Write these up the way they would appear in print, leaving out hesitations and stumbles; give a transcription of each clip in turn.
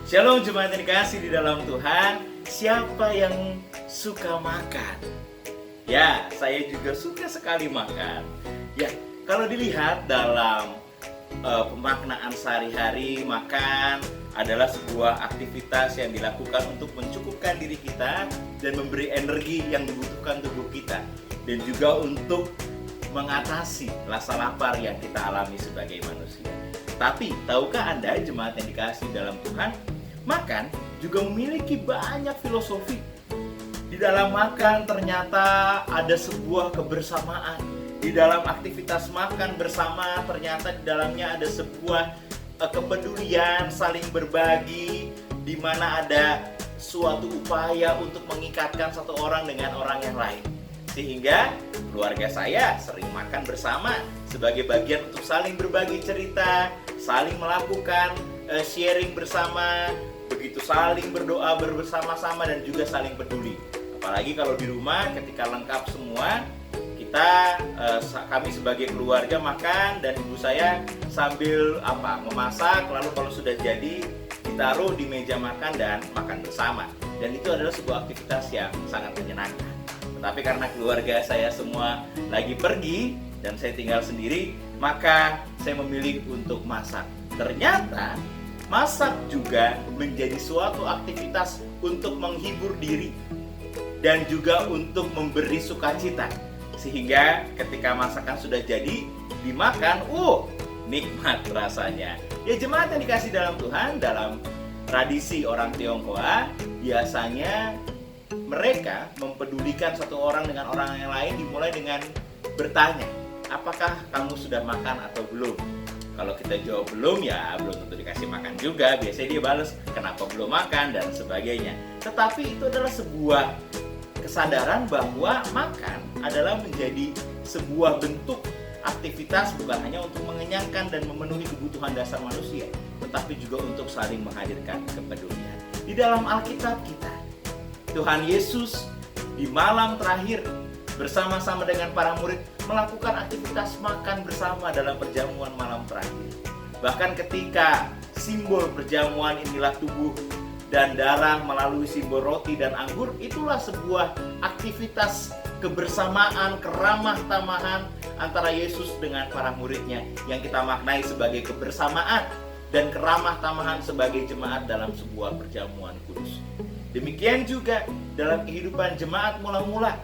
Shalom jemaat yang dikasih di dalam Tuhan. Siapa yang suka makan? Ya, saya juga suka sekali makan. Ya, kalau dilihat dalam pemaknaan sehari-hari, makan adalah sebuah aktivitas yang dilakukan untuk mencukupkan diri kita dan memberi energi yang dibutuhkan tubuh kita, dan juga untuk mengatasi rasa lapar yang kita alami sebagai manusia. Tapi tahukah Anda jemaat yang dikasih dalam Tuhan, makan juga memiliki banyak filosofi. Di dalam makan ternyata ada sebuah kebersamaan. Di dalam aktivitas makan bersama ternyata di dalamnya ada sebuah kepedulian, saling berbagi, di mana ada suatu upaya untuk mengikatkan satu orang dengan orang yang lain. Sehingga keluarga saya sering makan bersama sebagai bagian untuk saling berbagi cerita, saling melakukan sharing bersama, begitu saling berdoa bersama-sama dan juga saling peduli. Apalagi kalau di rumah ketika lengkap semua, kami sebagai keluarga makan dan ibu saya sambil memasak, lalu kalau sudah jadi ditaruh di meja makan dan makan bersama. Dan itu adalah sebuah aktivitas yang sangat menyenangkan. Tetapi karena keluarga saya semua lagi pergi dan saya tinggal sendiri, maka saya memilih untuk masak. Ternyata masak juga menjadi suatu aktivitas untuk menghibur diri dan juga untuk memberi sukacita. Sehingga ketika masakan sudah jadi, dimakan, nikmat rasanya. Ya jemaat yang dikasih dalam Tuhan, dalam tradisi orang Tionghoa, biasanya mereka mempedulikan satu orang dengan orang yang lain dimulai dengan bertanya, apakah kamu sudah makan atau belum? Kalau kita jawab belum, ya belum tentu dikasih makan juga. Biasanya dia balas, kenapa belum makan dan sebagainya. Tetapi itu adalah sebuah kesadaran bahwa makan adalah menjadi sebuah bentuk aktivitas bukan hanya untuk mengenyangkan dan memenuhi kebutuhan dasar manusia, tetapi juga untuk saling menghadirkan kepedulian. Di dalam Alkitab kita, Tuhan Yesus di malam terakhir bersama-sama dengan para murid melakukan aktivitas makan bersama dalam perjamuan malam terakhir. Bahkan ketika simbol perjamuan inilah tubuh dan darah melalui simbol roti dan anggur, itulah sebuah aktivitas kebersamaan, keramah tamahan antara Yesus dengan para muridnya yang kita maknai sebagai kebersamaan dan keramah tamahan sebagai jemaat dalam sebuah perjamuan kudus. Demikian juga dalam kehidupan jemaat mula-mula.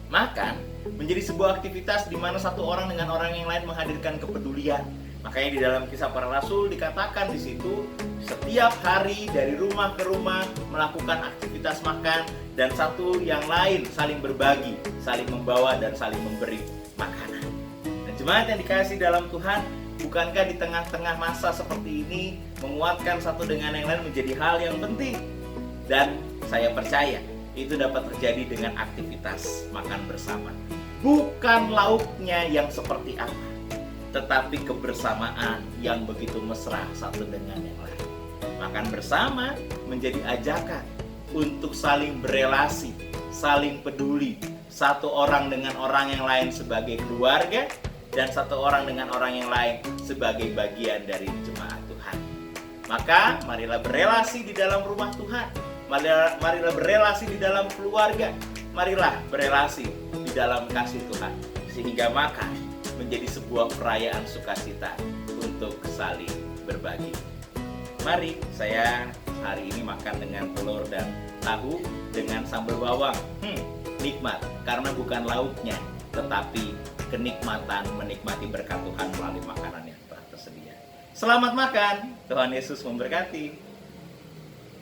Makan menjadi sebuah aktivitas di mana satu orang dengan orang yang lain menghadirkan kepedulian. Makanya di dalam Kisah Para Rasul dikatakan di situ, setiap hari dari rumah ke rumah melakukan aktivitas makan, dan satu yang lain saling berbagi, saling membawa dan saling memberi makanan. Dan jemaat yang dikasihi dalam Tuhan, bukankah di tengah-tengah masa seperti ini menguatkan satu dengan yang lain menjadi hal yang penting? Dan saya percaya itu dapat terjadi dengan aktivitas makan bersama. Bukan lauknya yang seperti apa, tetapi kebersamaan yang begitu mesra satu dengan yang lain. Makan bersama menjadi ajakan untuk saling berelasi, saling peduli, satu orang dengan orang yang lain sebagai keluarga, dan satu orang dengan orang yang lain sebagai bagian dari jemaat Tuhan. Maka marilah berelasi di dalam rumah Tuhan. Marilah berelasi di dalam keluarga. Marilah berelasi di dalam kasih Tuhan. Sehingga makan menjadi sebuah perayaan sukacita untuk saling berbagi. Mari saya hari ini makan dengan telur dan tahu dengan sambal bawang. Nikmat karena bukan lauknya, tetapi kenikmatan menikmati berkat Tuhan melalui makanan yang telah tersedia. Selamat makan, Tuhan Yesus memberkati.